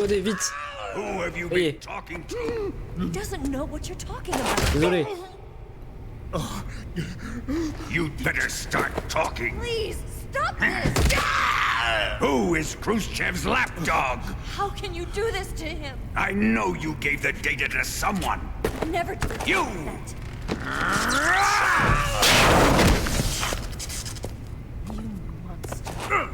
Attendez, vite. Who have you Voyez. been talking to? He doesn't know what you're talking about. Désolé. You'd better start talking. Please, stop this! Who is Khrushchev's lapdog? How can you do this to him? I know you gave the data to someone. Never do You! that. You monster.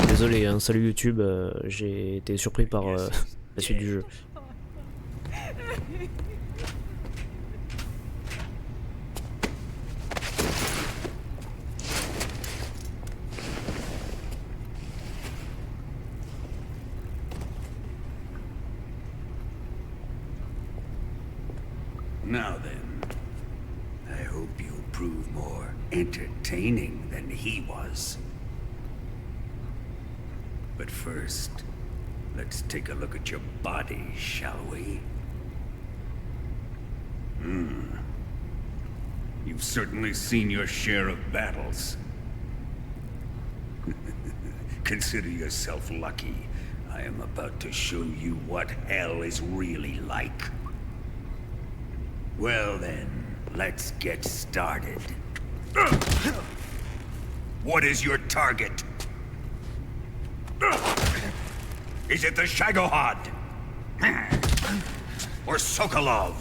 Désolé, hein, salut YouTube, j'ai été surpris par la suite du jeu. Now then, I hope you'll prove more entertaining than he was. But first, let's take a look at your body, shall we? You've certainly seen your share of battles. Consider yourself lucky. I am about to show you what hell is really like. Well then, let's get started. What is your target? Is it the Shagohod? Or Sokolov?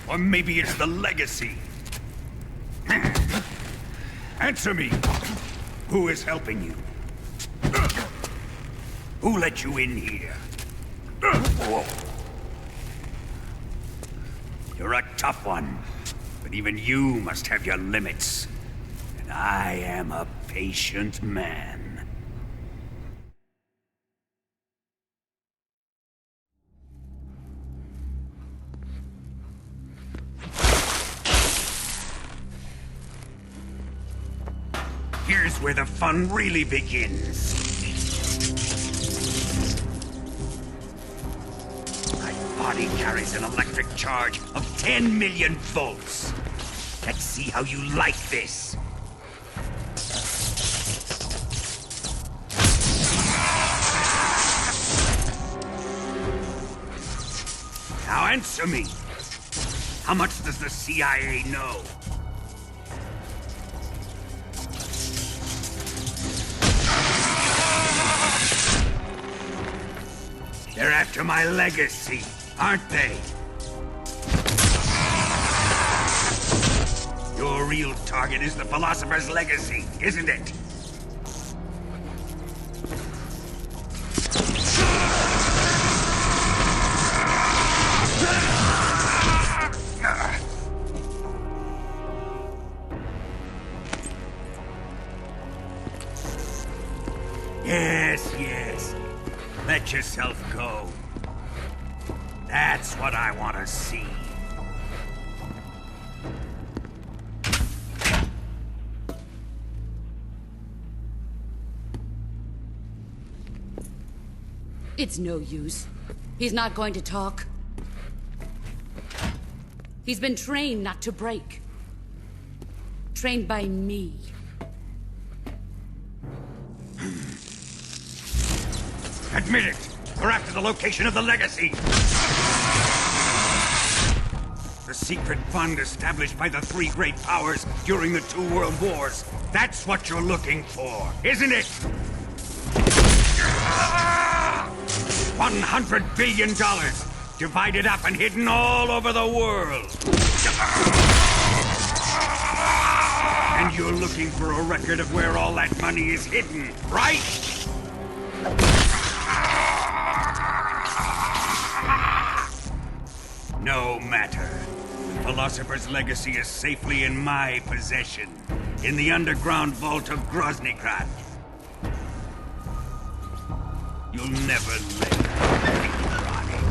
Or maybe it's the Legacy? Answer me! Who is helping you? Who let you in here? Whoa. You're a tough one, but even you must have your limits. And I am a patient man. Here's where the fun really begins. My body carries an electric charge of 10 million volts. Let's see how you like this. Now answer me. How much does the CIA know? They're after my legacy, aren't they? Your real target is the Philosopher's Legacy, isn't it? Yes, yes. Let yourself go. That's what I want to see. It's no use. He's not going to talk. He's been trained not to break. Trained by me. Admit it! We're after the location of the Legacy! The secret fund established by the three great powers during the two world wars. That's what you're looking for, isn't it? $100 billion, divided up and hidden all over the world. And you're looking for a record of where all that money is hidden, right? No matter. The Philosopher's Legacy is safely in my possession, in the underground vault of Groznygrad. You'll never live, Ronnie.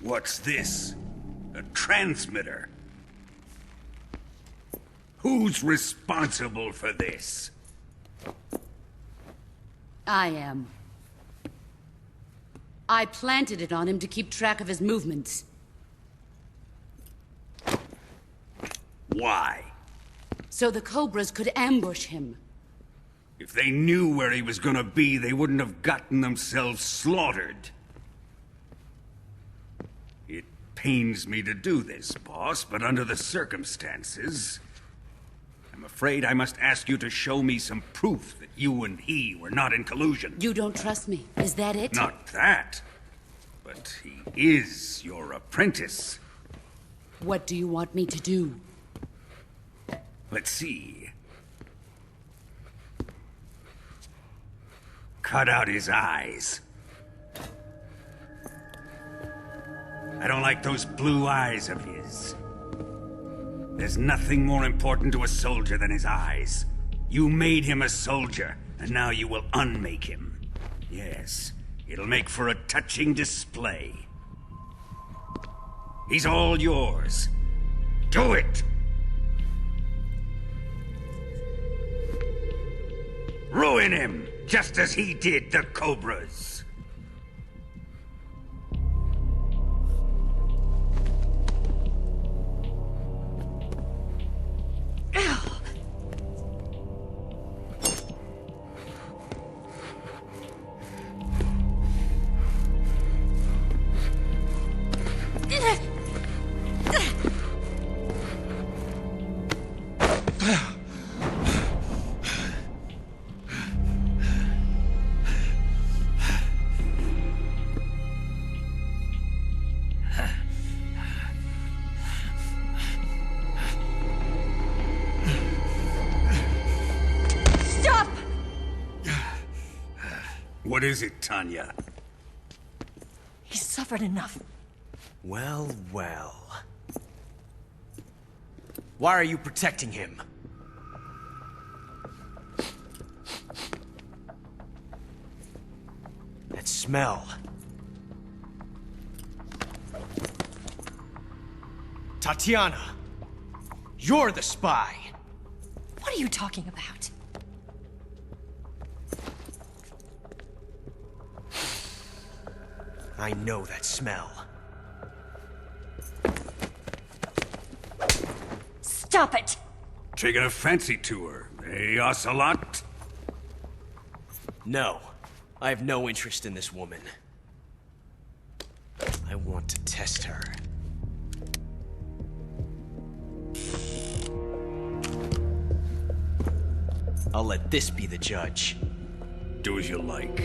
What's this? A transmitter? Who's responsible for this? I am. I planted it on him to keep track of his movements. Why? So the Cobras could ambush him. If they knew where he was gonna be, they wouldn't have gotten themselves slaughtered. It pains me to do this, boss, but under the circumstances, I'm afraid I must ask you to show me some proof that you and he were not in collusion. You don't trust me, is that it? Not that, but he is your apprentice. What do you want me to do? Let's see. Cut out his eyes. I don't like those blue eyes of his. There's nothing more important to a soldier than his eyes. You made him a soldier, and now you will unmake him. Yes, it'll make for a touching display. He's all yours. Do it! Ruin him, just as he did the Cobras. Stop! What is it, Tanya? He's suffered enough. Well, well. Why are you protecting him? That smell. Tatiana! You're the spy! What are you talking about? I know that smell. Stop it! Taking a fancy to her, eh, Ocelot? No. I have no interest in this woman. I want to test her. I'll let this be the judge. Do as you like.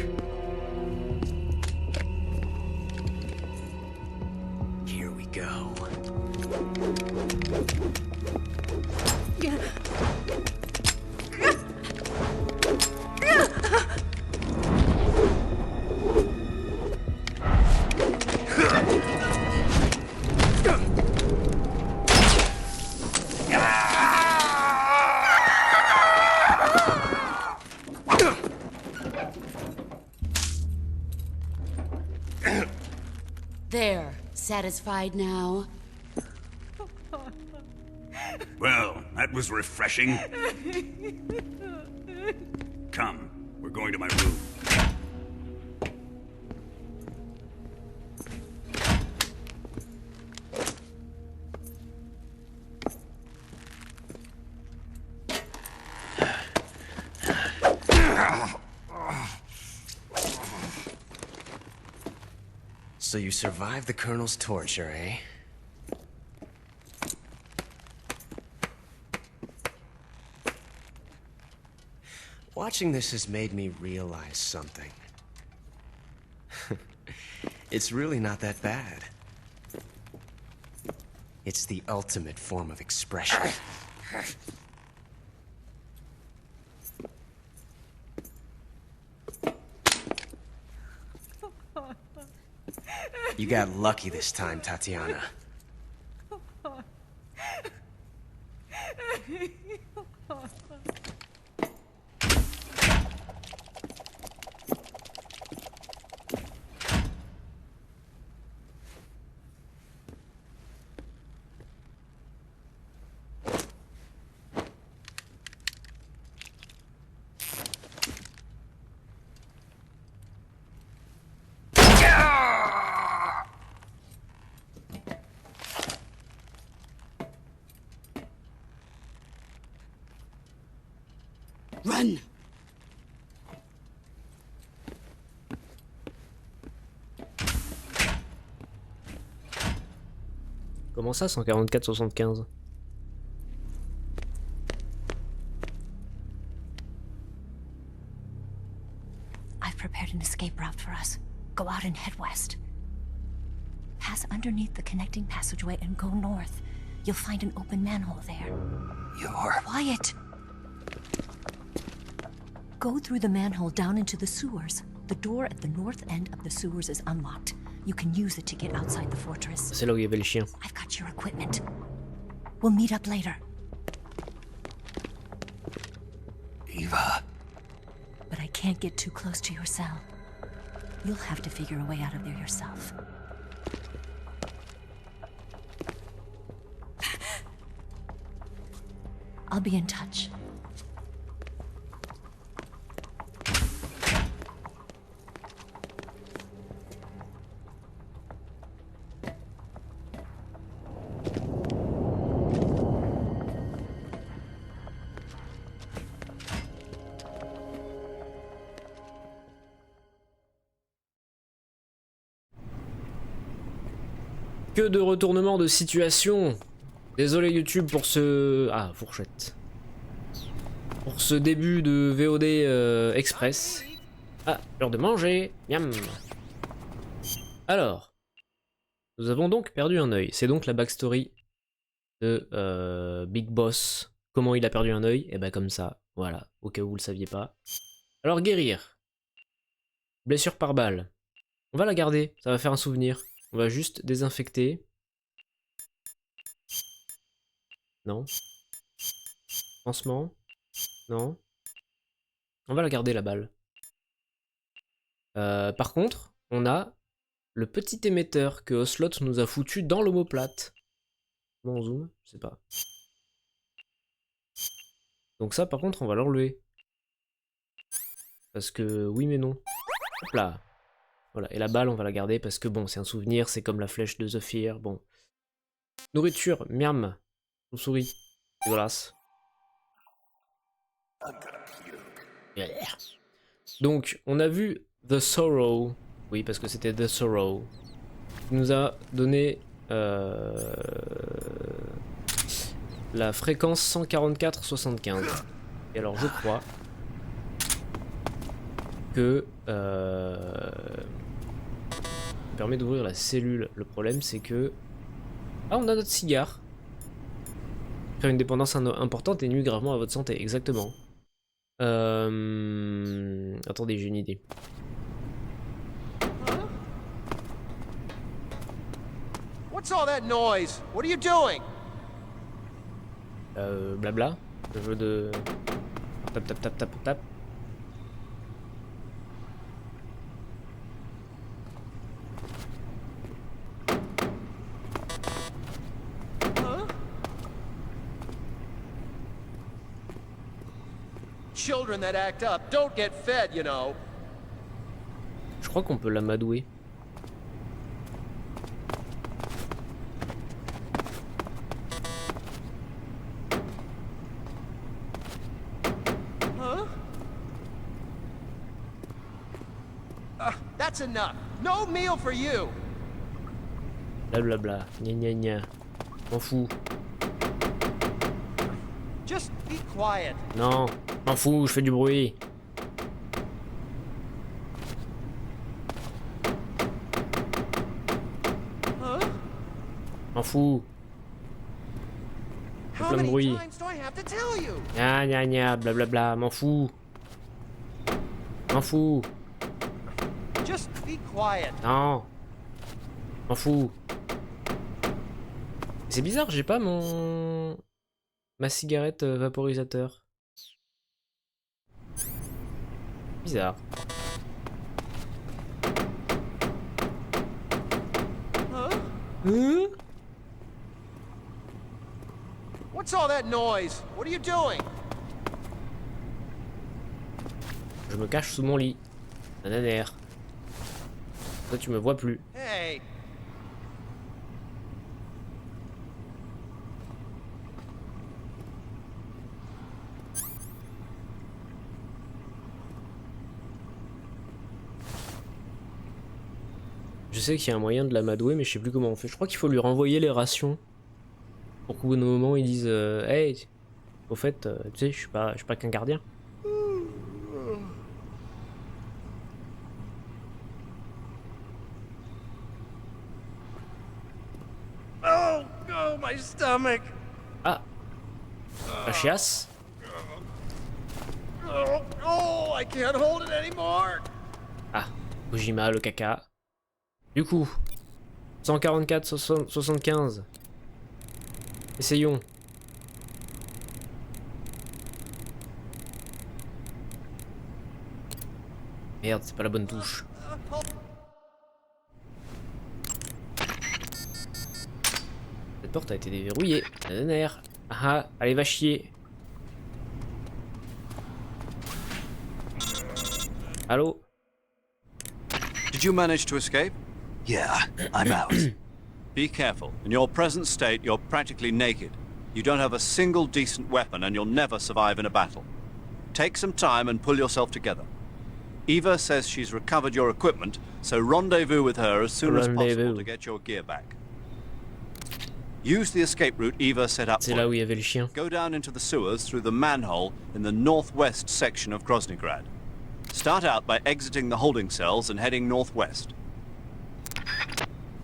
Here we go. There. Satisfied now? Well, that was refreshing. Come, we're going to my room. So you survived the Colonel's torture, eh? Watching this has made me realize something. It's really not that bad. It's the ultimate form of expression. You got lucky this time, Tatiana. Run! Comment ça, 144-75? I've prepared an escape route for us. Go out and head west. Pass underneath the connecting passageway and go north. You'll find an open manhole there. You're... Quiet! Go through the manhole down into the sewers. The door at the north end of the sewers is unlocked. You can use it to get outside the fortress. C'est là où il y avait le chien. I've got your equipment. We'll meet up later. Eva... But I can't get too close to your cell. You'll have to figure a way out of there yourself. I'll be in touch. Que de retournement de situation. Désolé YouTube pour ce... Ah, fourchette. Pour ce début de VOD Express. Ah, l'heure de manger. Miam. Alors. Nous avons donc perdu un œil. C'est donc la backstory de Big Boss. Comment il a perdu un œil? Et ben comme ça. Voilà, au cas où vous le saviez pas. Alors guérir. Blessure par balle. On va la garder, ça va faire un souvenir. On va juste désinfecter. Non. Pansement. Non. On va la garder la balle. Par contre, on a le petit émetteur que Ocelot nous a foutu dans l'omoplate. Comment on zoome? Je sais pas. Donc ça par contre on va l'enlever. Parce que oui mais non. Hop là. Voilà, et la balle on va la garder parce que bon c'est un souvenir, c'est comme la flèche de Zephyr, bon. Nourriture, miam. Souris, dégueulasse. Donc on a vu The Sorrow, oui parce que c'était The Sorrow, qui nous a donné la fréquence 144-75. Et alors je crois que permet d'ouvrir la cellule. Le problème c'est que... Ah, on a notre cigare. Faire une dépendance importante et nuit gravement à votre santé, exactement. Attendez, j'ai une idée. What's all that noise? What are you doing? Blabla. Le jeu de... Tap tap tap tap tap. Children that act up don't get fed, you know. Je crois qu'on peut l'amadouer. That's enough. No meal for you. Blablabla. Gna gna gna. M'en fous. Just be quiet. Non. M'en fous, je fais du bruit. M'en fous. How plein de many bruit. times do I have to tell you? Gna gna gna, blablabla. M'en fous. M'en fous. Just be quiet. Non. M'en fous. C'est bizarre, j'ai pas mon... ma cigarette vaporisateur. Bizarre. Hein? What's all that noise? What are you doing? Je me cache sous mon lit. Nananère. Toi tu me vois plus. Hey. sais qu'il y a un moyen de l'amadouer, mais je sais plus comment on fait. Je crois qu'il faut lui renvoyer les rations. Pour qu'au bout d'un moment, ils disent hey, au fait, tu sais, je suis pas qu'un gardien. Oh, oh, my stomach. Ah, la chiasse. Oh, oh, I can't hold it anymore. Ah, Kojima, le caca. Du coup, 144, 75. Essayons. Merde, c'est pas la bonne touche. Cette porte a été déverrouillée. Ah, allez, va chier. Allô? Did you manage to escape? Yeah, I'm out. Be careful. In your present state, you're practically naked. You don't have a single decent weapon and you'll never survive in a battle. Take some time and pull yourself together. Eva says she's recovered your equipment, so rendezvous with her as soon as possible to get your gear back. Use the escape route Eva set up C'est for là you. où il y avait le chien. Go down into the sewers through the manhole in the northwest section of Groznygrad. Start out by exiting the holding cells and heading northwest.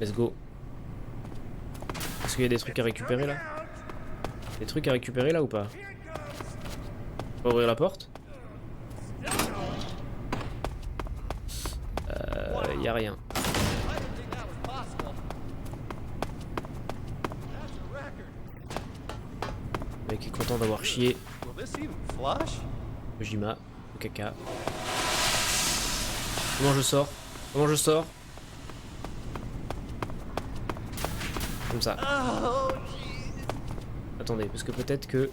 Let's go. Est-ce qu'il y a des trucs à récupérer là? Des trucs à récupérer là ou pas? Faut ouvrir la porte? Y a rien. Le mec est content d'avoir chié. Kojima, le caca. Comment je sors? Comment je sors? Comme ça. Attendez, parce que peut-être que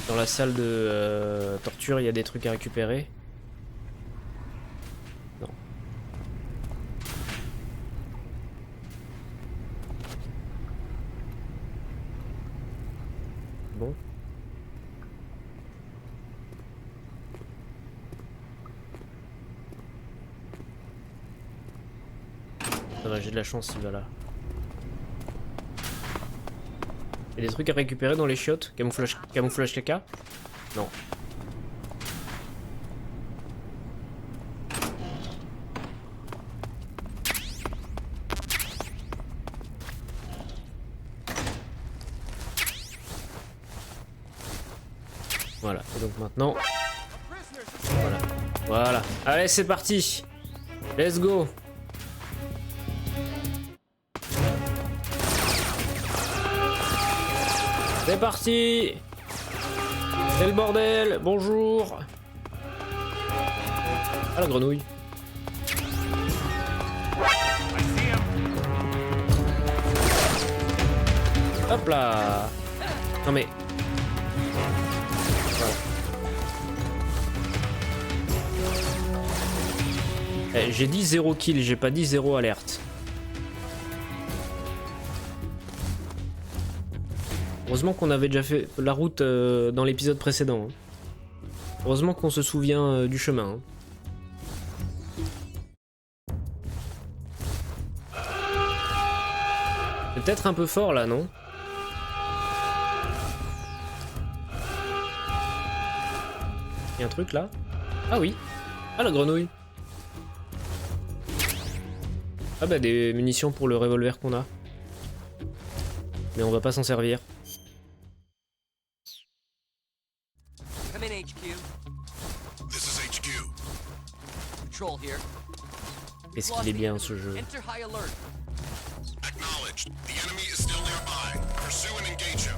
dans la salle de torture, il y a des trucs à récupérer. Non. Bon. Ça va, j'ai de la chance, il va là. Il y a des trucs à récupérer dans les chiottes? Camouflage caca? Non. Voilà, et donc maintenant... Voilà. Voilà. Allez, c'est parti! Let's go! C'est parti! C'est le bordel! Bonjour! Ah, la grenouille! Hop là! Non mais... Voilà. Eh, j'ai dit 0 kill, j'ai pas dit 0 alerte. Heureusement qu'on avait déjà fait la route dans l'épisode précédent. Hein. Heureusement qu'on se souvient du chemin. Hein. C'est peut-être un peu fort là, non? Il y a un truc là? Ah oui. Ah, la grenouille. Ah bah des munitions pour le revolver qu'on a. Mais on va pas s'en servir. Come in, HQ. This is HQ. Patrol here. Est-ce qu'il est bien ce jeu? Enter high alert. Acknowledged. The enemy is still nearby. Pursue and engage him.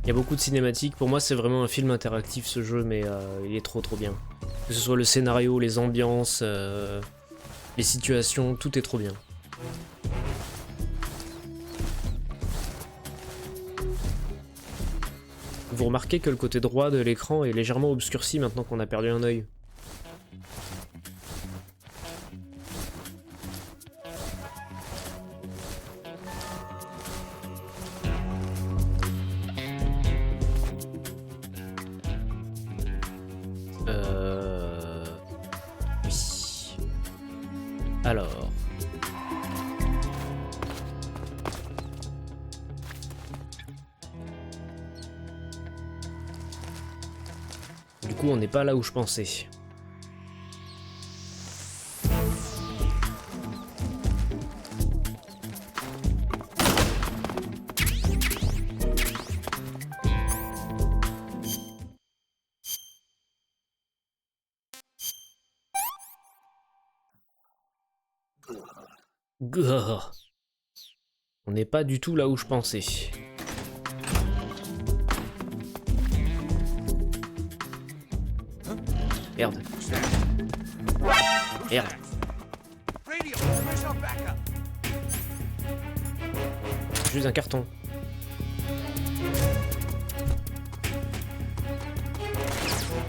Il y a beaucoup de cinématiques. Pour moi, c'est vraiment un film interactif ce jeu, mais il est trop bien. Que ce soit le scénario, les ambiances, les situations, tout est trop bien. Vous remarquez que le côté droit de l'écran est légèrement obscurci maintenant qu'on a perdu un œil. Alors. Du coup, on n'est pas là où je pensais. Gah. On n'est pas du tout là où je pensais. Merde. Merde. Juste un carton.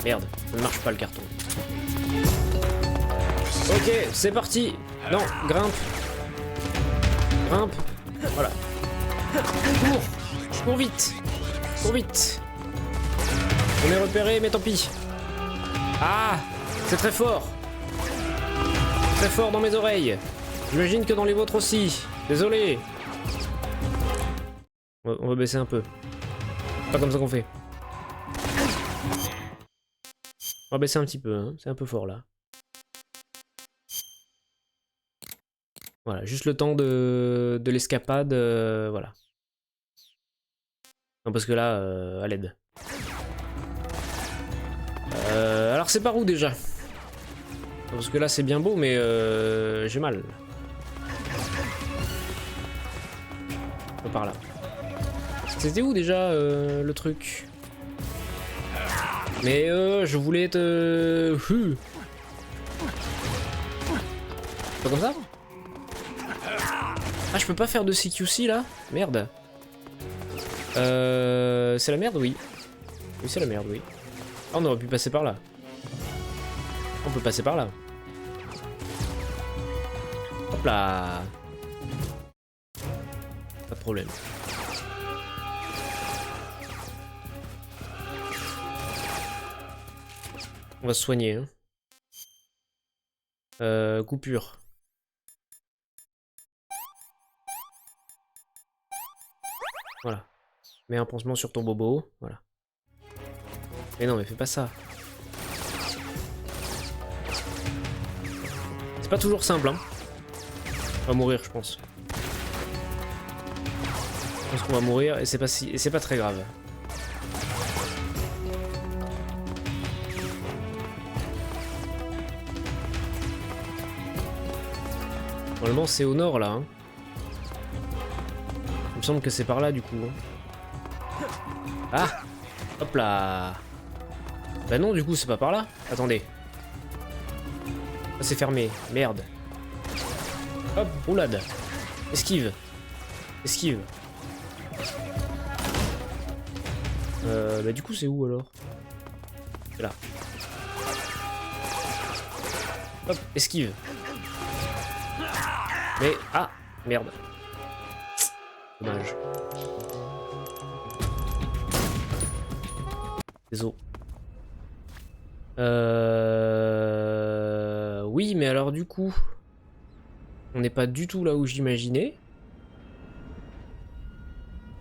Merde, ça ne marche pas le carton. Ok, c'est parti. Non, grimpe. Grimpe. Voilà. Cours. Je cours vite. Cours vite. On est repéré, mais tant pis. Ah, c'est très fort. Très fort dans mes oreilles. J'imagine que dans les vôtres aussi. Désolé. On va baisser un peu. Pas comme ça qu'on fait. On va baisser un petit peu, hein. C'est un peu fort là. Voilà, juste le temps de l'escapade, voilà. Non, parce que là, à l'aide. Alors c'est par où déjà? Parce que là c'est bien beau, mais j'ai mal. Par là. C'était où déjà le truc? Mais je voulais être... Pas comme ça? Ah, je peux pas faire de CQC là? Merde. C'est la merde, oui. Oui, c'est la merde, oui. Ah, on aurait pu passer par là. On peut passer par là. Hop là. Pas de problème. On va se soigner. Hein. Coupure. Voilà. Mets un pansement sur ton bobo. Voilà. Mais non, mais fais pas ça. C'est pas toujours simple, hein. On va mourir, je pense. Je pense qu'on va mourir et c'est pas très grave. Normalement, c'est au nord là. Hein. Il me semble que c'est par là du coup. Ah! Hop là! Bah non, du coup, c'est pas par là. Attendez. Ah, c'est fermé. Merde. Hop, roulade. Esquive. Esquive. Bah du coup, c'est où alors? C'est là. Hop, esquive. Mais... Ah! Merde. Dommage. Désolé. Oui, mais alors du coup... On n'est pas du tout là où j'imaginais.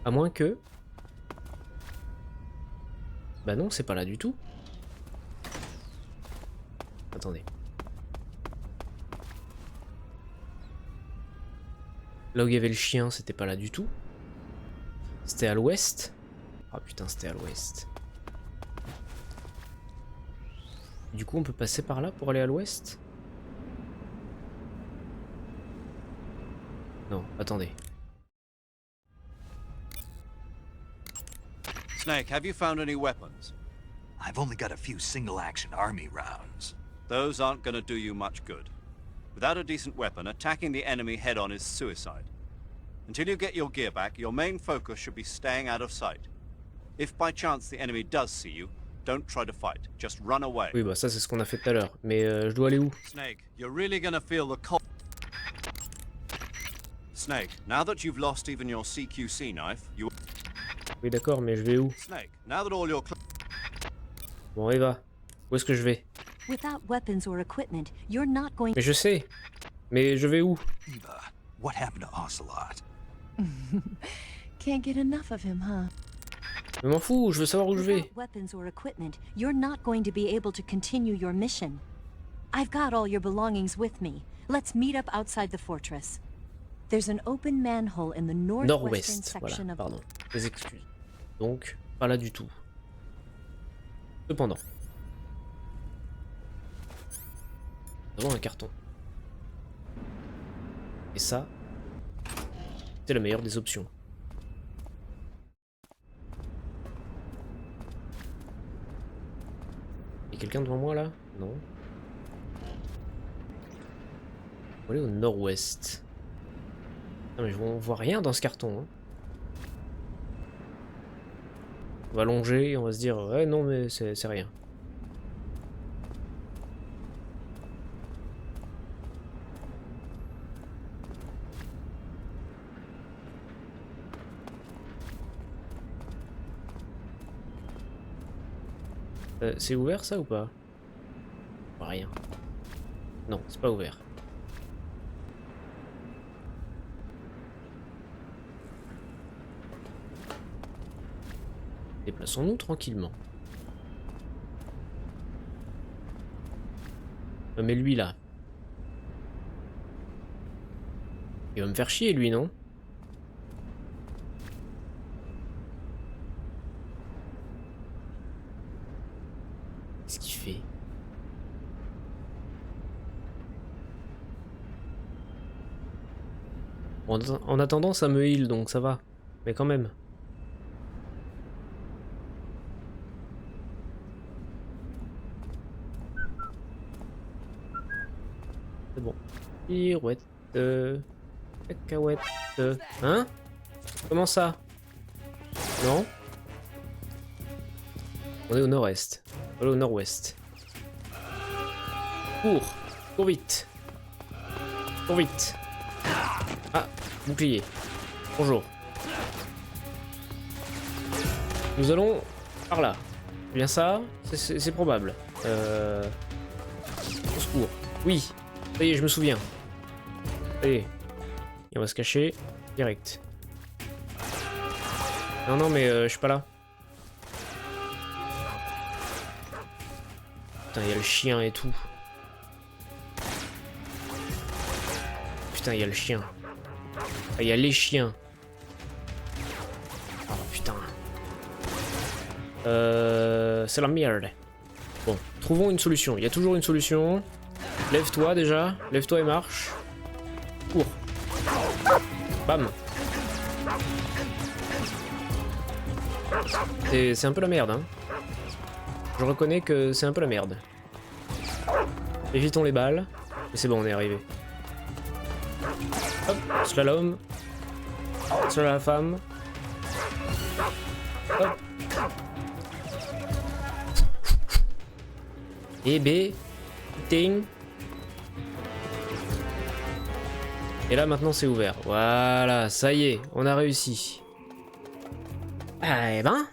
À moins que... Bah non, c'est pas là du tout. Attendez. Là où il y avait le chien, c'était pas là du tout. C'était à l'ouest. Ah putain, c'était à l'ouest. Du coup, on peut passer par là pour aller à l'ouest? Non, attendez. Snake, have you found any weapons? I've only got a few single-action army rounds. Those aren't gonna do you much good. Without a decent weapon, attacking the enemy head-on is suicide. Until you get your gear back, your main focus should be staying out of sight. If by chance the enemy does see you, don't try to fight. Just run away. Oui, bah ça c'est ce qu'on a fait tout à l'heure. Mais je dois aller où? Snake, you're really gonna feel the cold. Snake, now that you've lost even your CQC knife, you... Oui d'accord, mais je vais où? Snake, now that all your... Bon, Eva, où est-ce que je vais? Without weapons or equipment, you're not going. Mais je sais. Mais je vais où? Eva, what happened to Ocelot? Can't get enough of him, huh? Je m'en fous, je veux savoir où je vais. Without weapons or equipment, you're not going to be able to continue your mission. I've got all your belongings with me. Let's meet up outside the fortress. There's an open manhole in the northwestern Nord-ouest, section voilà, of... pardon. Des excuses. Donc, pas là du tout. Cependant. Nous avons un carton. Et ça, c'est la meilleure des options. Il y a quelqu'un devant moi là? Non. On va aller au nord-ouest. Non mais on voit rien dans ce carton. Hein. On va longer et on va se dire ouais non mais c'est rien. C'est ouvert ça ou pas? Rien. Non, c'est pas ouvert. Déplaçons-nous tranquillement. Mais lui là. Il va me faire chier lui, non? Qu'est-ce qu'il fait? Bon, en attendant, ça me heal, donc ça va. Mais quand même. C'est bon. Pirouette. Cacahuète. Hein? Comment ça? Non? On est au nord-est. Voilà au nord-ouest. Cours! Cours vite! Cours vite! Ah! Bouclier. Bonjour. Nous allons par là. C'est bien ça? C'est probable. Au secours. Oui! Ça y est, je me souviens. Allez. Et on va se cacher. Direct. Non, non, mais je suis pas là. Putain, il y a le chien et tout. Putain, il y a le chien. Ah, il y a les chiens. Oh putain. C'est la merde. Bon, trouvons une solution. Il y a toujours une solution. Lève-toi déjà. Lève-toi et marche. Cours. Bam. C'est un peu la merde, hein. Je reconnais que c'est un peu la merde. Évitons les balles. Et c'est bon, on est arrivé. Hop, slalom. Slalom à la femme. Hop. Et B. Ting. Et là maintenant c'est ouvert. Voilà, ça y est, on a réussi. Ah, eh ben.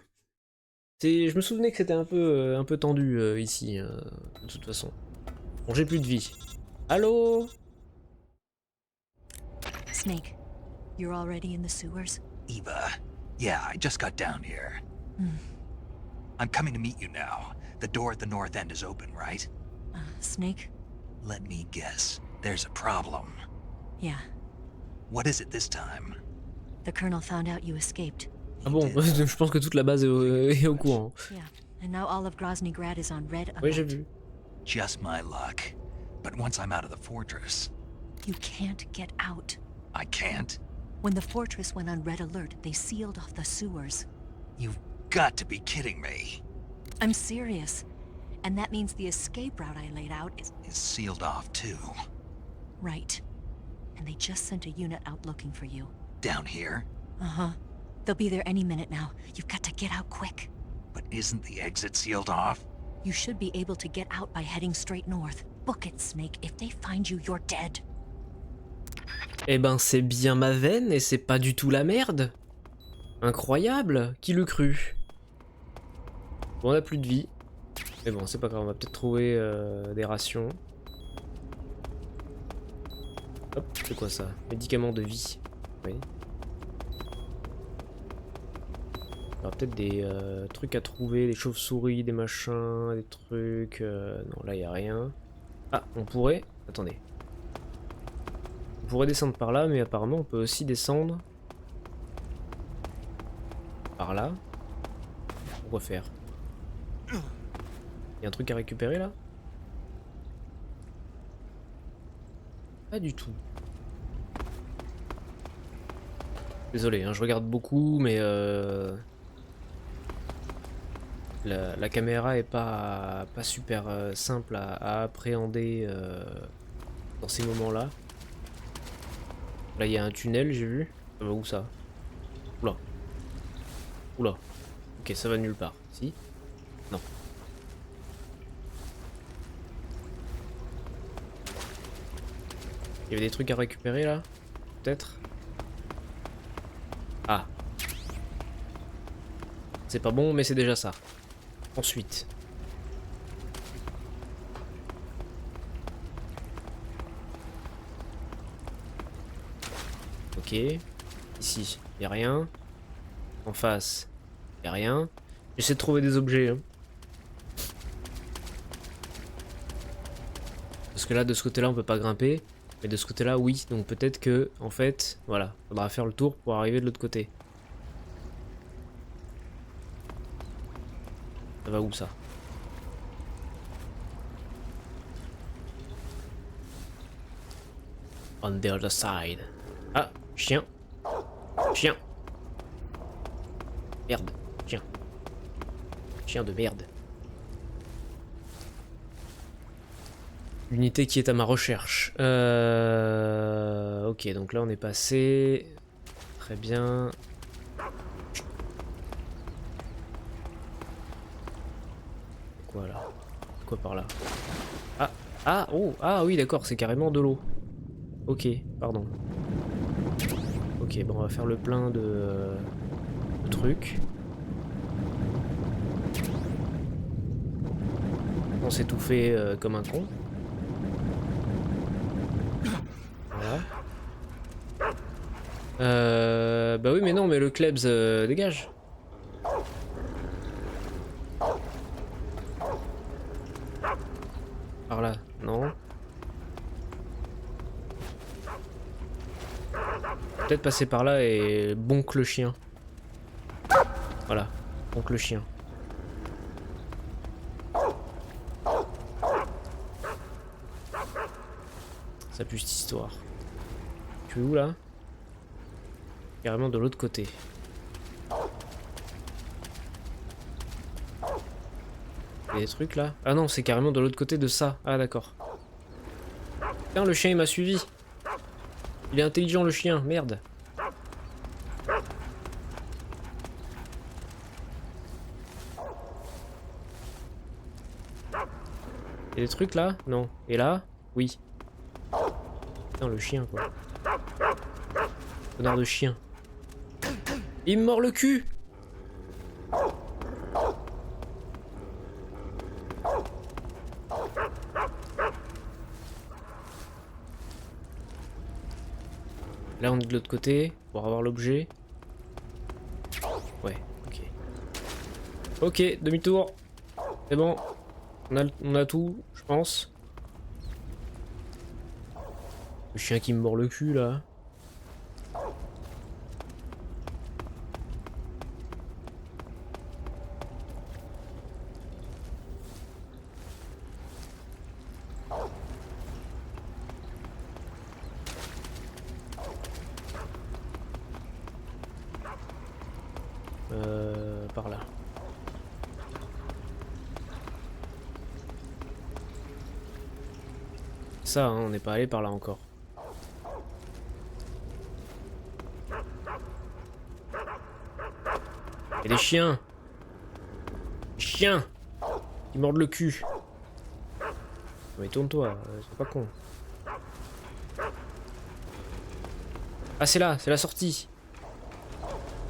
Je me souvenais que c'était un peu tendu ici, de toute façon. Bon, j'ai plus de vie. Allô? Snake, you're already in the sewers? Eva, yeah, I just got down here. I'm coming to meet you now. The door at the north end is open, right? Snake? Let me guess. There's a problem. Yeah. What is it this time? The Colonel found out you escaped. Ah bon, je pense que toute la base est au courant. Yeah, and now all of Groznygrad is on red alert. Oui, j'ai vu. Just my luck. But once I'm out of the fortress... You can't get out. I can't? When the fortress went on red alert, they sealed off the sewers. You've got to be kidding me. I'm serious. And that means the escape route I laid out is sealed off too. Right. And they just sent a unit out looking for you. Down here? Uh-huh. They'll be there any minute now. You've got to get out quick. But isn't the exit sealed off? You should be able to get out by heading straight north. Book it, Snake. If they find you, you're dead. Eh ben, c'est bien ma veine et c'est pas du tout la merde. Incroyable. Qui l'eût cru? Bon, on a plus de vie. Mais bon, c'est pas grave, on va peut-être trouver des rations. Hop, c'est quoi ça? Médicaments de vie. Oui. Il y aura peut-être des trucs à trouver, des chauves-souris, des machins, des trucs... Non, là, il n'y a rien. Ah, on pourrait... Attendez. On pourrait descendre par là, mais apparemment, on peut aussi descendre... par là. Pour refaire. Il y a un truc à récupérer, là? Pas du tout. Désolé, hein, je regarde beaucoup, mais la caméra est pas super simple à appréhender dans ces moments-là. Là, il y a un tunnel, j'ai vu. Ça va où ça? Oula. Oula. Ok, ça va nulle part. Si? Non. Il y avait des trucs à récupérer là? Peut-être? Ah. C'est pas bon, mais c'est déjà ça. Ensuite. Ok. Ici, y a rien. En face, y a rien. J'essaie de trouver des objets. Hein. Parce que là, de ce côté-là, on peut pas grimper. Mais de ce côté-là, oui. Donc peut-être que, en fait, voilà. Faudra faire le tour pour arriver de l'autre côté. Ça va où ça? On the other side. Ah, chien. Chien. Merde, chien. Chien de merde. L'unité qui est à ma recherche. Ok, donc là on est passé. Très bien. Quoi là? Quoi par là? Ah, ah, oh, ah oui d'accord, c'est carrément de l'eau. Ok, pardon. Ok, bon on va faire le plein de trucs. On s'est tout fait comme un con. Voilà. Bah oui mais non mais le Klebs dégage. Par là, non. Peut-être passer par là et bonque le chien. Voilà, bonque le chien. Ça pue cette histoire. Tu es où là? Carrément de l'autre côté. Il y a des trucs là? Ah non, c'est carrément de l'autre côté de ça. Ah d'accord. Putain, le chien il m'a suivi. Il est intelligent le chien, merde. Il y a des trucs là? Non. Et là? Oui. Putain, le chien quoi. Connard de chien. Il me mord le cul! Là on est de l'autre côté pour avoir l'objet. Ouais, ok. Ok, demi-tour. C'est bon. On a tout, je pense. Le chien qui me mord le cul là. Par là. Ça, hein, on n'est pas allé par là encore. Et des chiens. Chiens qui mordent le cul. Mais tourne-toi, c'est pas con. Ah c'est là, c'est la sortie.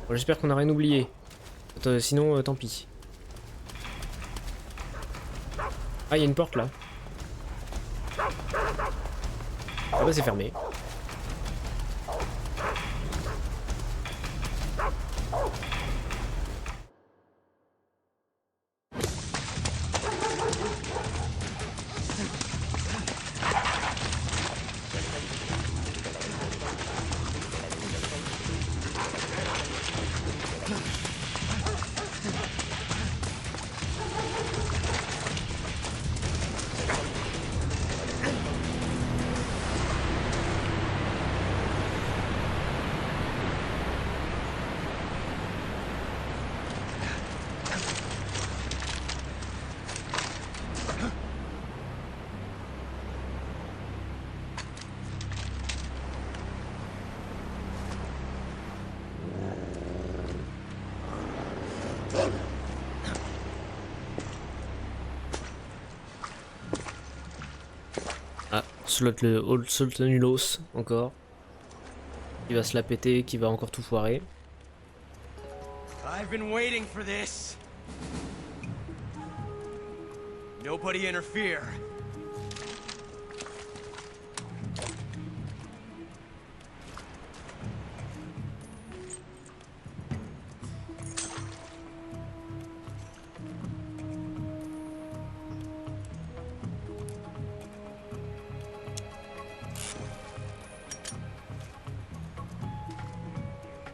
Bon, j'espère qu'on n'a rien oublié. Sinon, tant pis. Ah, il y a une porte là. Ah bah c'est fermé. Old Nulos encore. Qui va se la péter, qui va encore tout foirer. I've been waiting for this. Nobody interfere.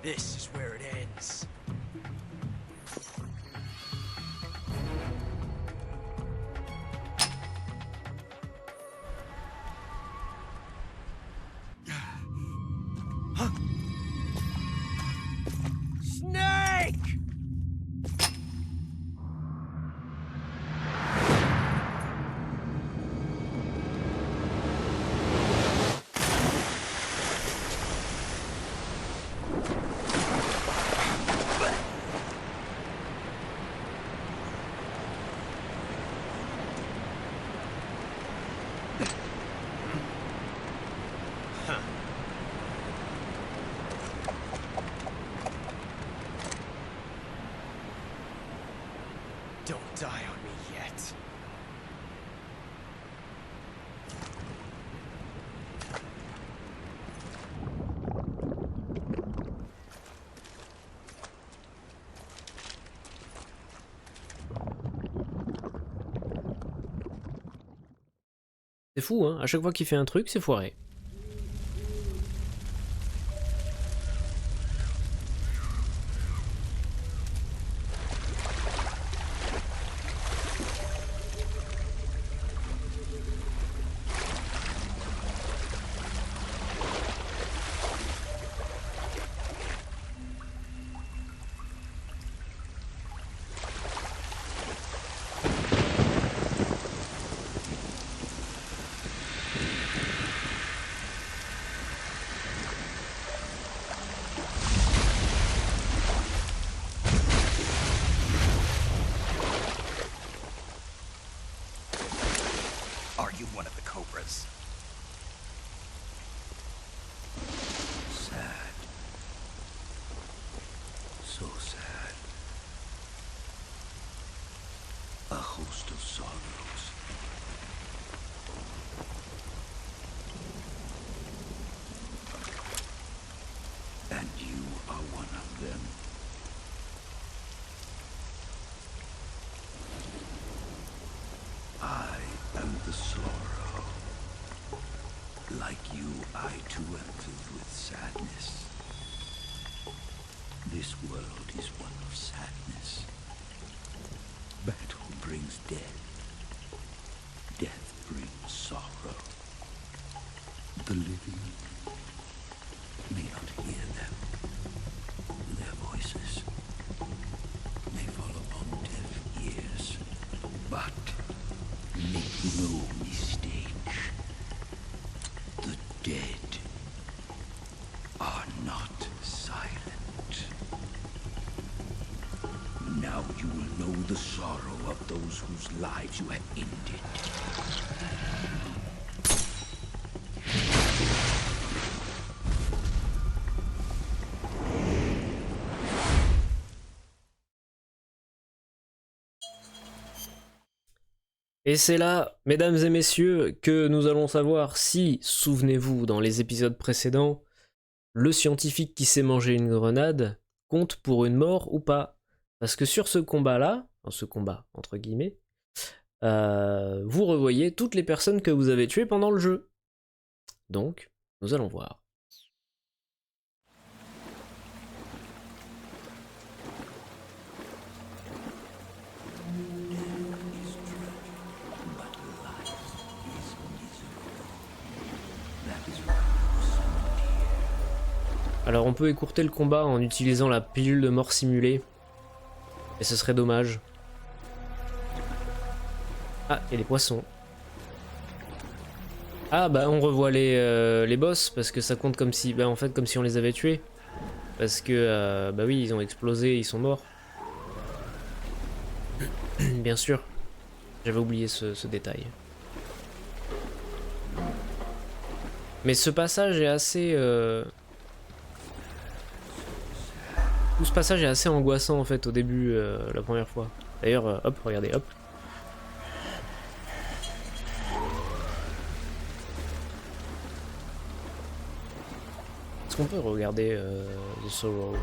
This is where it ends. Snake! Don't die on me yet. C'est fou, hein, à chaque fois qu'il fait un truc, c'est foiré. Are you one of the Cobras? Sad. So sad. A host of sorrows. And you are one of them. I am the sorrow. Like you, I too am filled with sadness. This world is one of sadness. Battle brings death. Death brings sorrow. The living may not hear them. Their voices may fall upon deaf ears. But make no mistake. The dead are not silent. Now you will know the sorrow of those whose lives you have ended. Et c'est là, mesdames et messieurs, que nous allons savoir si, souvenez-vous, dans les épisodes précédents, le scientifique qui s'est mangé une grenade compte pour une mort ou pas. Parce que sur ce combat-là, ce combat entre guillemets, vous revoyez toutes les personnes que vous avez tuées pendant le jeu. Donc, nous allons voir. Alors on peut écourter le combat en utilisant la pilule de mort simulée. Et ce serait dommage. Ah, et les poissons. Ah bah on revoit les boss parce que ça compte comme si... Bah en fait comme si on les avait tués. Parce que bah oui ils ont explosé, ils sont morts. Bien sûr. J'avais oublié ce détail. Mais ce passage est assez... Tout ce passage est assez angoissant en fait au début, la première fois. D'ailleurs, hop, regardez, hop. Est-ce qu'on peut regarder The Sorrow?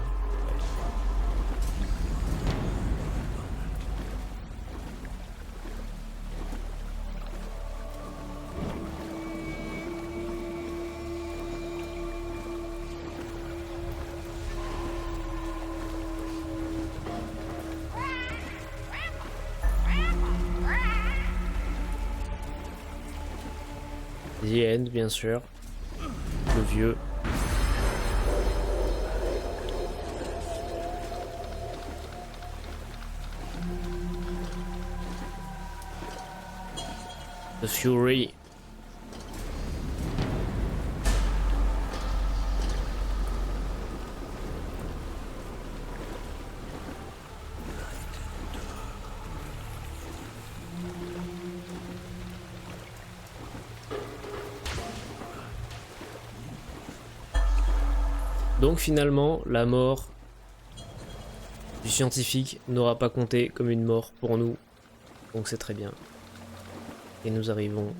The End, bien sûr. Le vieux. The Fury. Donc finalement, la mort du scientifique n'aura pas compté comme une mort pour nous. Donc c'est très bien. Et nous arrivons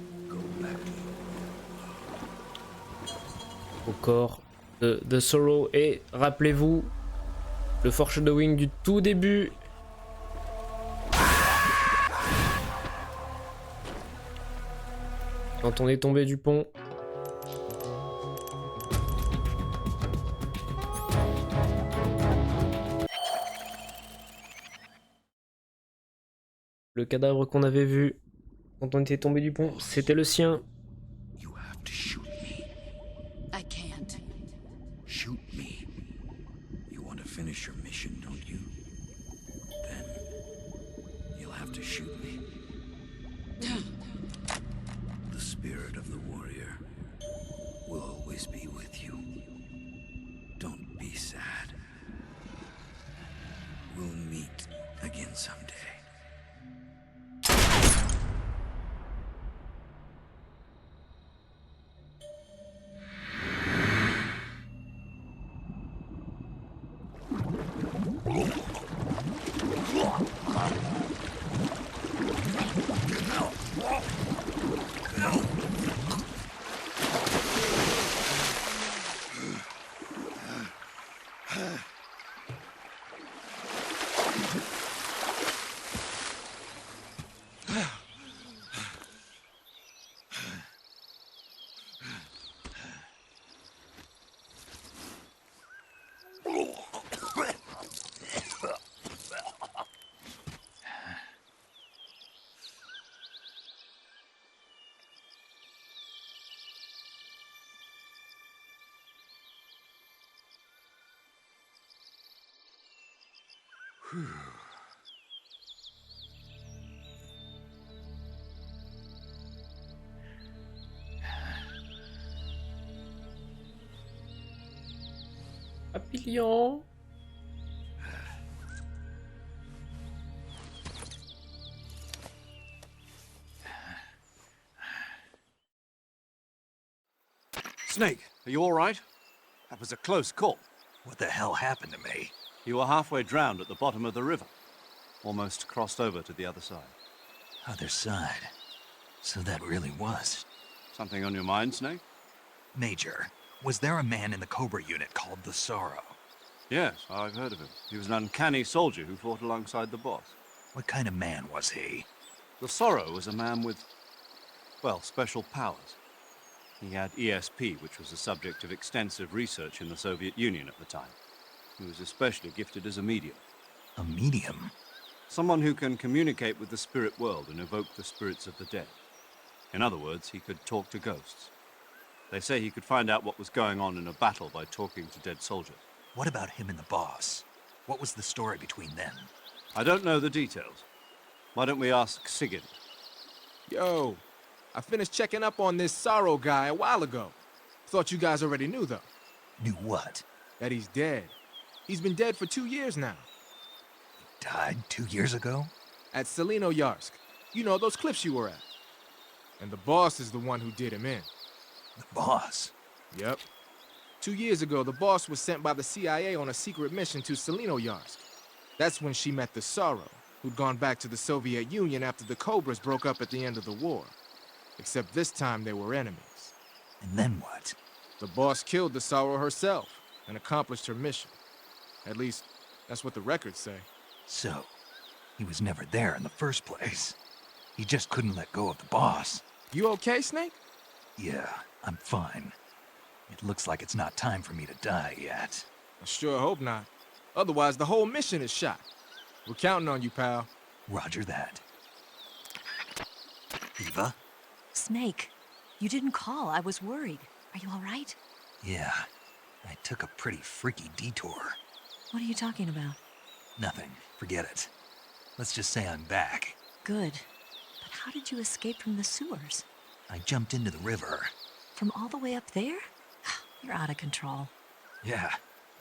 au corps de The Sorrow. Et rappelez-vous, le foreshadowing du tout début. Quand on est tombé du pont. Le cadavre qu'on avait vu quand on était tombé du pont, c'était le sien. You have to shoot me. I can't. Shoot me. You want to finish your mission, don't you? Then you'll have to shoot me. The spirit of the warrior will always be with you. Don't be sad. We'll meet again someday. Papillon. Snake, are you all right? That was a close call. What the hell happened to me? You were halfway drowned at the bottom of the river. Almost crossed over to the other side. Other side. So that really was. Something on your mind, Snake? Major, was there a man in the Cobra unit called the Sorrow? Yes, I've heard of him. He was an uncanny soldier who fought alongside the boss. What kind of man was he? The Sorrow was a man with, well, special powers. He had ESP, which was the subject of extensive research in the Soviet Union at the time. He was especially gifted as a medium. A medium? Someone who can communicate with the spirit world and evoke the spirits of the dead. In other words, he could talk to ghosts. They say he could find out what was going on in a battle by talking to dead soldiers. What about him and the boss? What was the story between them? I don't know the details. Why don't we ask Sigurd? Yo, I finished checking up on this Sorrow guy a while ago. Thought you guys already knew, though. Knew what? That he's dead. He's been dead for 2 years now. Died 2 years ago? At Selino Yarsk. You know, those cliffs you were at. And the boss is the one who did him in. The boss. Yep. 2 years ago, the boss was sent by the CIA on a secret mission to Selinoyarsk. That's when she met the Sorrow, who'd gone back to the Soviet Union after the Cobras broke up at the end of the war. Except this time they were enemies. And then what? The boss killed the Sorrow herself and accomplished her mission. At least, that's what the records say. So, he was never there in the first place. He just couldn't let go of the boss. You okay, Snake? Yeah, I'm fine. It looks like it's not time for me to die yet. I sure hope not. Otherwise, the whole mission is shot. We're counting on you, pal. Roger that. Eva? Snake, you didn't call. I was worried. Are you all right? Yeah, I took a pretty freaky detour. What are you talking about? Nothing. Forget it. Let's just say I'm back. Good. But how did you escape from the sewers? I jumped into the river. From all the way up there? You're out of control. Yeah,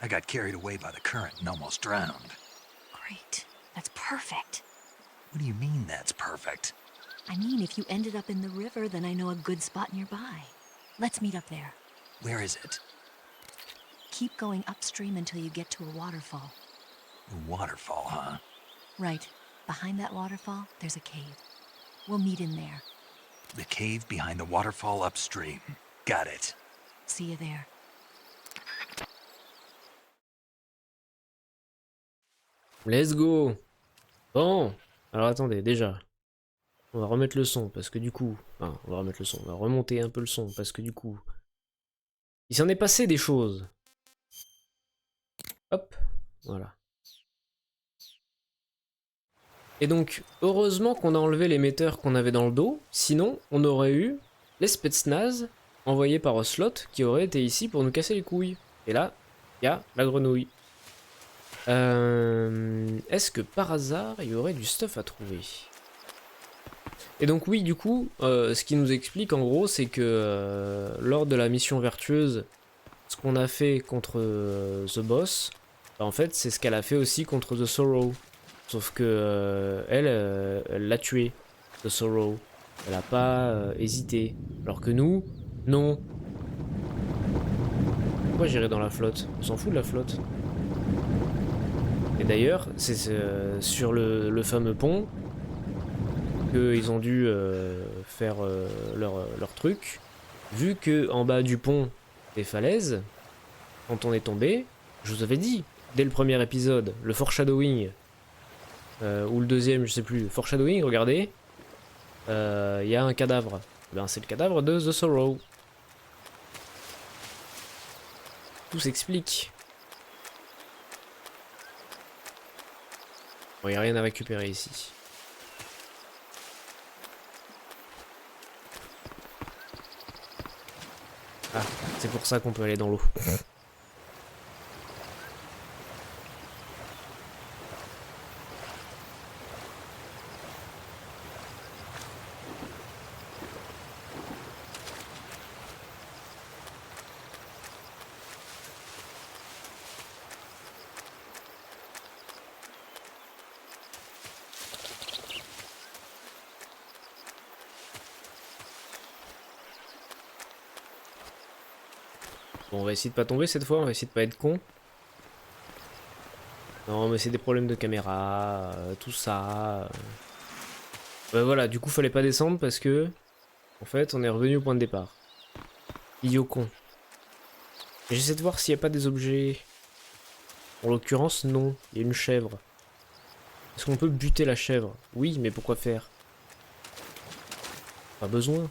I got carried away by the current and almost drowned. Great. That's perfect. What do you mean that's perfect? I mean, if you ended up in the river, then I know a good spot nearby. Let's meet up there. Where is it? Keep going upstream until you get to a waterfall. A waterfall, huh? Right. Behind that waterfall, there's a cave. We'll meet in there. The cave behind the waterfall upstream. Got it. See you there. Let's go. Bon. Alors attendez, déjà. On va remettre le son parce que du coup... Enfin, on va remettre le son. On va remonter un peu le son parce que du coup... Il s'en est passé des choses. Hop. Voilà. Et donc, heureusement qu'on a enlevé l'émetteur qu'on avait dans le dos. Sinon, on aurait eu les Spetsnaz envoyés par Ocelot qui auraient été ici pour nous casser les couilles. Et là, il y a la grenouille. Est-ce que par hasard, il y aurait du stuff à trouver? Et donc oui, du coup, ce qui nous explique en gros, c'est que lors de la mission vertueuse, ce qu'on a fait contre The Boss, bah, en fait, c'est ce qu'elle a fait aussi contre The Sorrow. Sauf que elle l'a tué, The Sorrow. Elle a pas hésité. Alors que nous, non. Pourquoi j'irai dans la flotte? On s'en fout de la flotte. Et d'ailleurs, c'est sur le fameux pont qu'ils ont dû faire leur truc. Vu que en bas du pont des falaises, quand on est tombé, je vous avais dit, dès le premier épisode, le foreshadowing, ou le deuxième, je sais plus, foreshadowing, regardez, il y a un cadavre. Ben, c'est le cadavre de The Sorrow. Tout s'explique. Bon, il n'y a rien à récupérer ici. Ah, c'est pour ça qu'on peut aller dans l'eau. Bon, on va essayer de pas tomber cette fois, on va essayer de pas être con. Non, mais c'est des problèmes de caméra, tout ça. Voilà, du coup, fallait pas descendre parce que, en fait, on est revenu au point de départ. Idiot con. J'essaie de voir s'il n'y a pas des objets. En l'occurrence, non. Il y a une chèvre. Est-ce qu'on peut buter la chèvre? Oui, mais pourquoi faire? Pas besoin.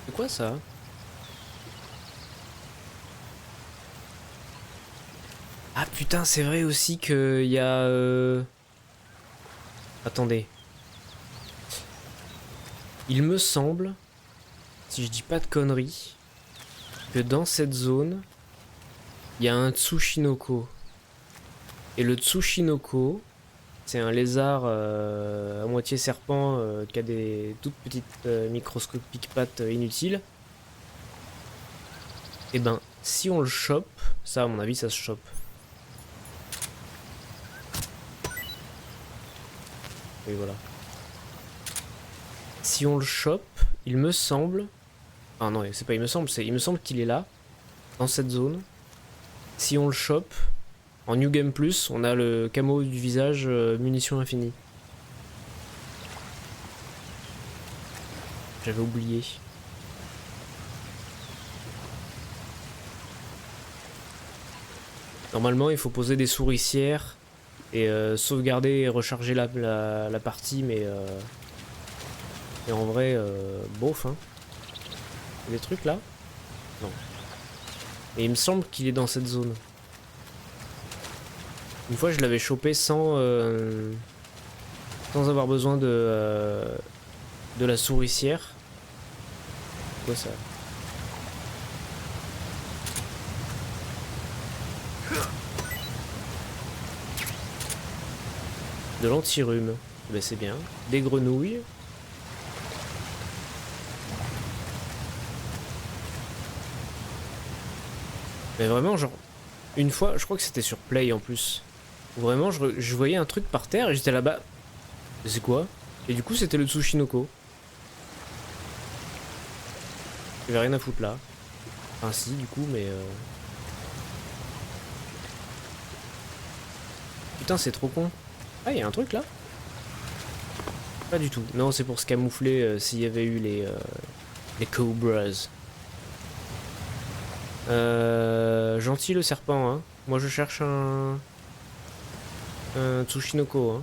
C'est quoi ça? Ah putain, c'est vrai aussi qu'il y a... Attendez. Il me semble, si je dis pas de conneries, que dans cette zone, Il y a un Tsushinoko. Et le Tsushinoko, c'est un lézard à moitié serpent qui a des toutes petites microscopiques pattes inutiles. Et ben, si on le chope, ça à mon avis ça se chope. Oui voilà. Si on le chope, il me semble... Ah non, c'est pas il me semble, c'est il me semble qu'il est là, dans cette zone. Si on le chope, en New Game Plus, on a le camo du visage munitions infinies. J'avais oublié. Normalement, il faut poser des souricières et sauvegarder et recharger la partie, mais en vrai, bof, hein. Il y a des trucs là? Non. Et il me semble qu'il est dans cette zone. Une fois, je l'avais chopé sans avoir besoin de la souricière. Quoi ça? De l'antirume. Ben c'est bien. Des grenouilles. Mais vraiment, genre, une fois, je crois que c'était sur Play en plus. Où vraiment, je voyais un truc par terre et j'étais là-bas. C'est quoi? Et du coup, c'était le Tsushinoko. J'avais rien à foutre là. Enfin, si, du coup, mais. Putain, c'est trop con. Ah, il y a un truc là? Pas du tout. Non, c'est pour se camoufler s'il y avait eu les Cobras. Gentil le serpent, hein. Moi je cherche un Tsushinoko, hein.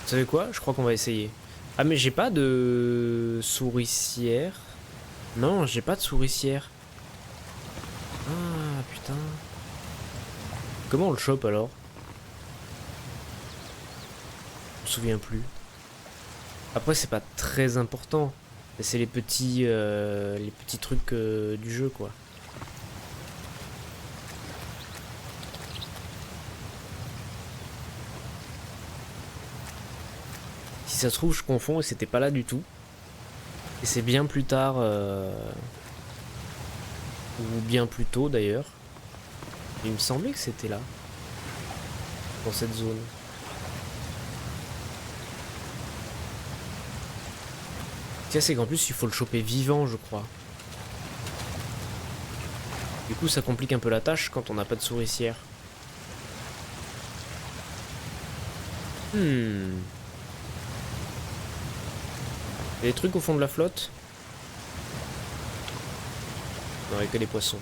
Vous savez quoi? Je crois qu'on va essayer. Ah mais j'ai pas de souricière. Non, j'ai pas de souricière. Ah putain. Comment on le chope alors? Je me souviens plus. Après c'est pas très important. C'est les petits trucs du jeu quoi. Si ça se trouve je confonds et c'était pas là du tout. Et c'est bien plus tard ou bien plus tôt d'ailleurs. Il me semblait que c'était là. Dans cette zone. Tiens, c'est qu'en plus il faut le choper vivant je crois. Du coup ça complique un peu la tâche quand on n'a pas de souricière. Il y a des trucs au fond de la flotte? Non, il n'y a que des poissons.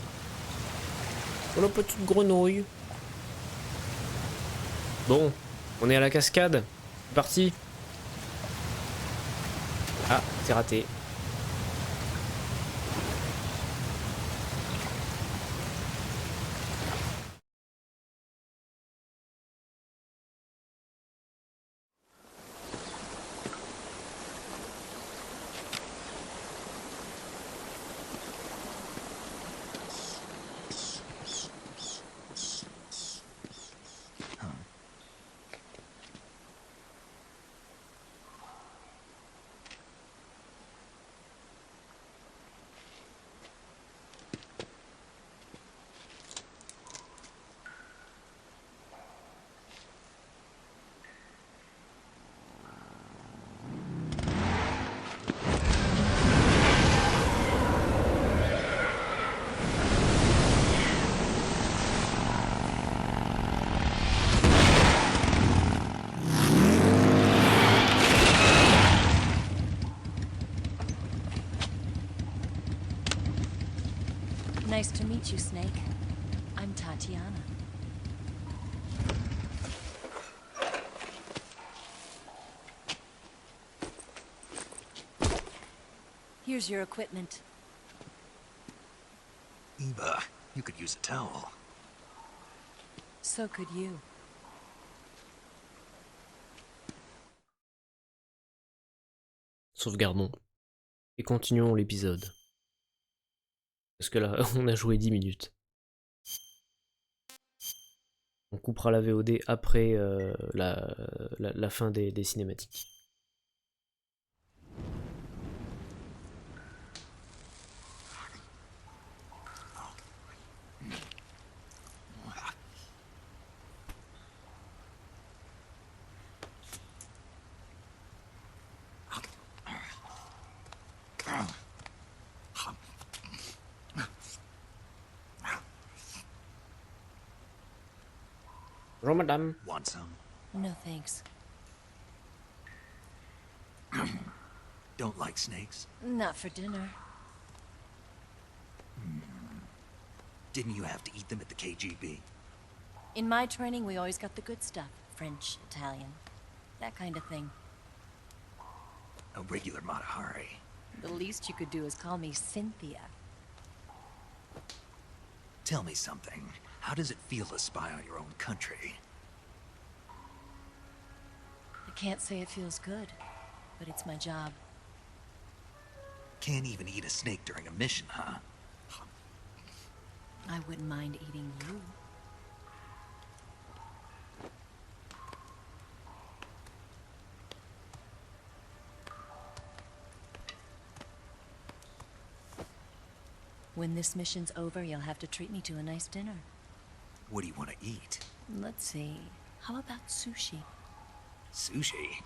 Oh la petite grenouille. Bon, on est à la cascade. C'est parti. Ah, c'est raté. Nice to meet you, Snake. I'm Tatiana. Here's your equipment. Eva, you could use a towel. So could you. Sauvegardons. Et continuons l'épisode. Parce que là, on a joué 10 minutes. On coupera la VOD après la fin des cinématiques. Bonjour madame. Want some? No thanks. Don't like snakes? Not for dinner. Didn't you have to eat them at the KGB? In my training, we always got the good stuff. French, Italian, that kind of thing. A regular Matahari. The least you could do is call me Cynthia. Tell me something. How does it feel to spy on your own country? I can't say it feels good, but it's my job. Can't even eat a snake during a mission, huh? I wouldn't mind eating you. When this mission's over, you'll have to treat me to a nice dinner. What do you want to eat? Let's see. How about sushi? Sushi?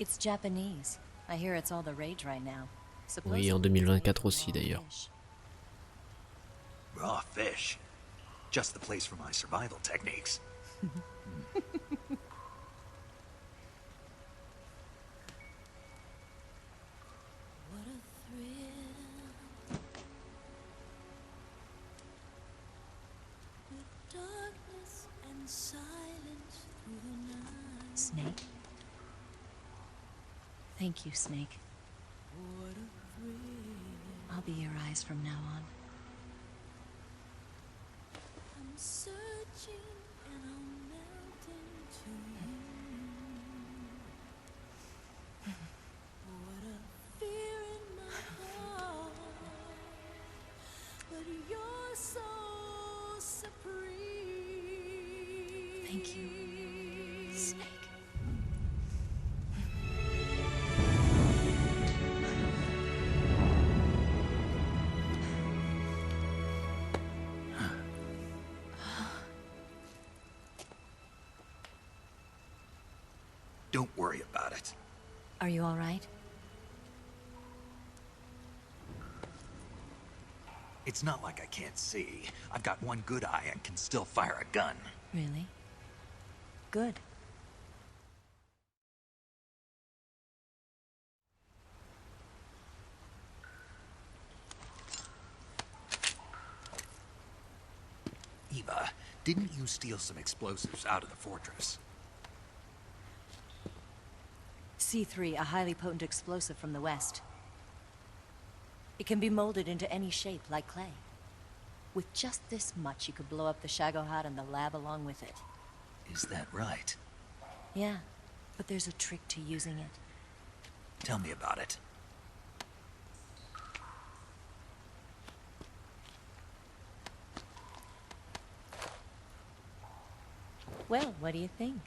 It's Japanese. I hear it's all the rage right now. Oui, en 2024 aussi d'ailleurs. Raw fish. Just the place for my survival techniques. Snake? Thank you, Snake. I'll be your eyes from now on. I'm searching and I'm melting to you. What a fear in my heart, but you're so supreme. Thank you, Snake. Don't worry about it. Are you all right? It's not like I can't see. I've got one good eye and can still fire a gun. Really? Good. Eva, didn't you steal some explosives out of the fortress? C3, a highly potent explosive from the west. It can be molded into any shape, like clay. With just this much, you could blow up the Shagohod and the lab along with it. Is that right? Yeah, but there's a trick to using it. Tell me about it. Well, what do you think?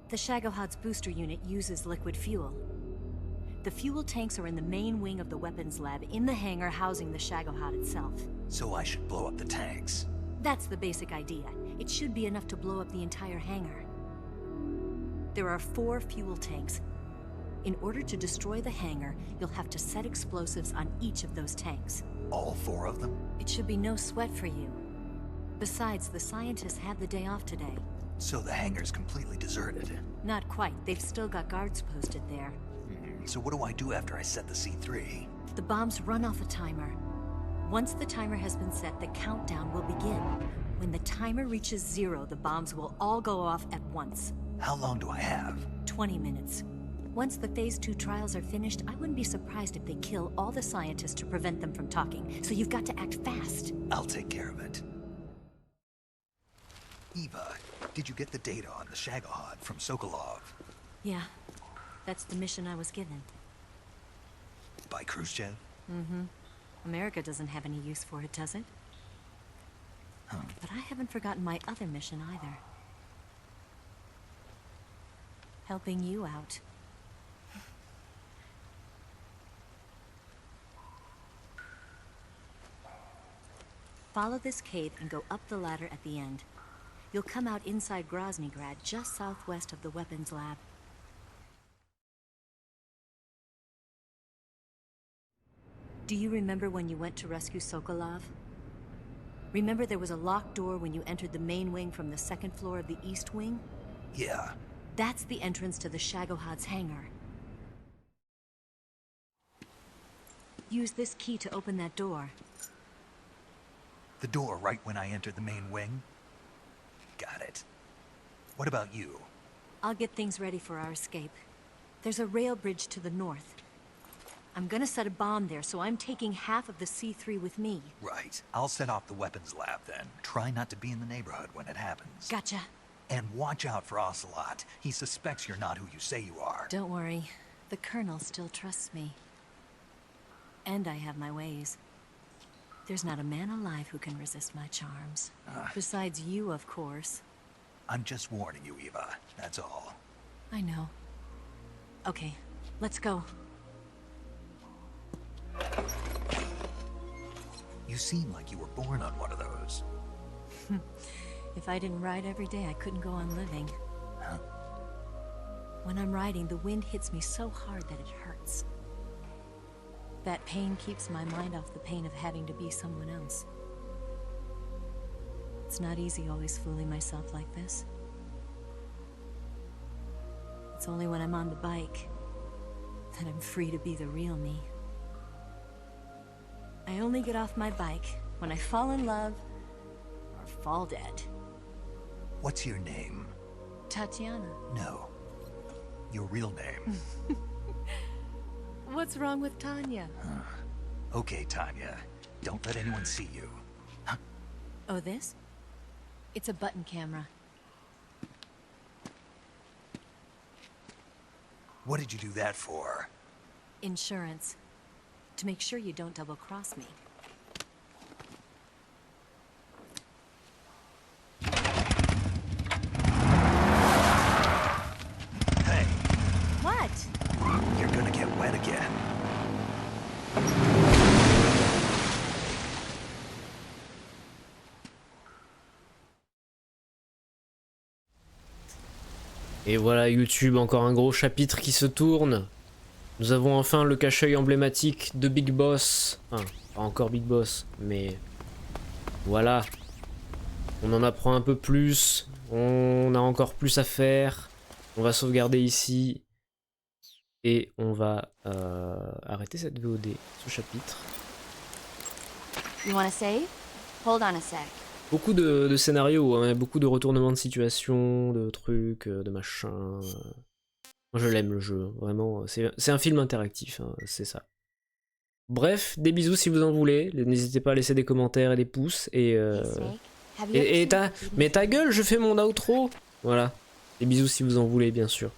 The Shagohod's booster unit uses liquid fuel. The fuel tanks are in the main wing of the weapons lab in the hangar housing the Shagohod itself. So I should blow up the tanks. That's the basic idea. It should be enough to blow up the entire hangar. There are 4 fuel tanks. In order to destroy the hangar, you'll have to set explosives on each of those tanks. All 4 of them? It should be no sweat for you. Besides, the scientists had the day off today. So the hangar's completely deserted. Not quite. They've still got guards posted there. So what do I do after I set the C3? The bombs run off a timer. Once the timer has been set, the countdown will begin. When the timer reaches 0, the bombs will all go off at once. How long do I have? 20 minutes. Once the Phase 2 trials are finished, I wouldn't be surprised if they kill all the scientists to prevent them from talking. So you've got to act fast. I'll take care of it. Eva, did you get the data on the Shagohod from Sokolov? Yeah, that's the mission I was given. By Khrushchev? Mm-hmm. America doesn't have any use for it, does it? Huh. But I haven't forgotten my other mission either. Helping you out. Follow this cave and go up the ladder at the end. You'll come out inside Groznygrad, just southwest of the weapons lab. Do you remember when you went to rescue Sokolov? Remember there was a locked door when you entered the main wing from the second floor of the east wing? Yeah. That's the entrance to the Shagohod's hangar. Use this key to open that door. The door right when I entered the main wing? Got it. What about you? I'll get things ready for our escape. There's a rail bridge to the north. I'm gonna set a bomb there, so I'm taking half of the C3 with me. Right. I'll set off the weapons lab then. Try not to be in the neighborhood when it happens. Gotcha. And watch out for Ocelot. He suspects you're not who you say you are. Don't worry. The Colonel still trusts me. And I have my ways. There's not a man alive who can resist my charms. Besides you, of course. I'm just warning you, Eva. That's all. I know. Okay, let's go. You seem like you were born on one of those. If I didn't ride every day, I couldn't go on living. Huh? When I'm riding, the wind hits me so hard that it hurts. That pain keeps my mind off the pain of having to be someone else. It's not easy always fooling myself like this. It's only when I'm on the bike that I'm free to be the real me. I only get off my bike when I fall in love or fall dead. What's your name? Tatiana. No. Your real name. What's wrong with Tanya? Okay, Tanya. Don't let anyone see you. Huh? Oh, this? It's a button camera. What did you do that for? Insurance. To make sure you don't double-cross me. Hey. What? You're gonna get wet again. Et voilà YouTube, encore un gros chapitre qui se tourne. Nous avons enfin le cache-œil emblématique de Big Boss. Enfin, pas encore Big Boss, mais voilà. On en apprend un peu plus. On a encore plus à faire. On va sauvegarder ici. Et on va arrêter cette VOD, ce chapitre. You wanna save? Hold on a sec. Beaucoup de scénarios, hein, beaucoup de retournements de situation, de trucs, de machins. Moi je l'aime le jeu, vraiment. C'est un film interactif, hein, c'est ça. Bref, des bisous si vous en voulez. N'hésitez pas à laisser des commentaires et des pouces. Mais ta gueule, je fais mon outro. Voilà. Des bisous si vous en voulez, bien sûr.